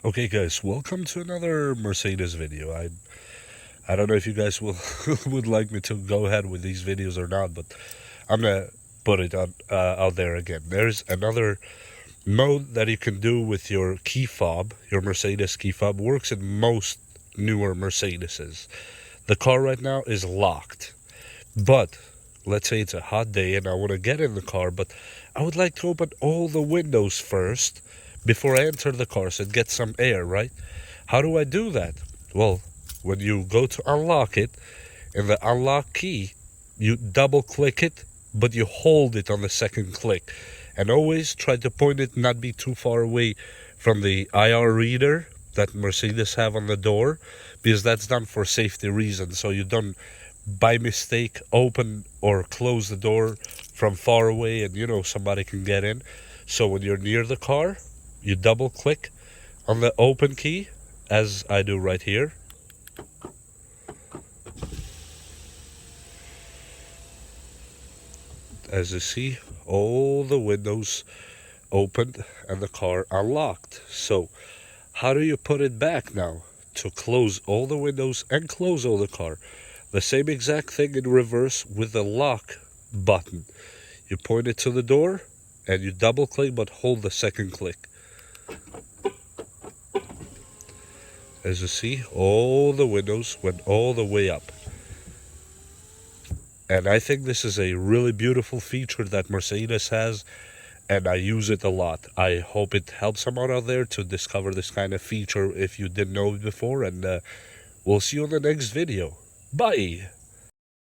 Okay guys, welcome to another Mercedes video. I don't know if you guys will would like me to go ahead with these videos or not, but I'm gonna put it on out there again. There's another mode that you can do with your key fob. Your Mercedes key fob works in most newer Mercedeses. The car right now is locked, but let's say it's a hot day and I want to get in the car, but I would like to open all the windows first before I enter the car so it gets some air, right? How do I do that? Well, when you go to unlock it, in the unlock key, you double click it, but you hold it on the second click. And always try to point it not be too far away from the IR reader that Mercedes have on the door, because that's done for safety reasons, so you don't by mistake open or close the door from far away and somebody can get in. So when you're near the car, you double click on the open key, as I do right here. As you see, all the windows opened and the car unlocked. So how do you put it back now to close all the windows and close all the car? The same exact thing in reverse with the lock button. You point it to the door and you double click but hold the second click. As you see, all the windows went all the way up. And I think this is a really beautiful feature that Mercedes has, and I use it a lot. I hope it helps someone out there to discover this kind of feature if you didn't know it before, and we'll see you in the next video. Bye!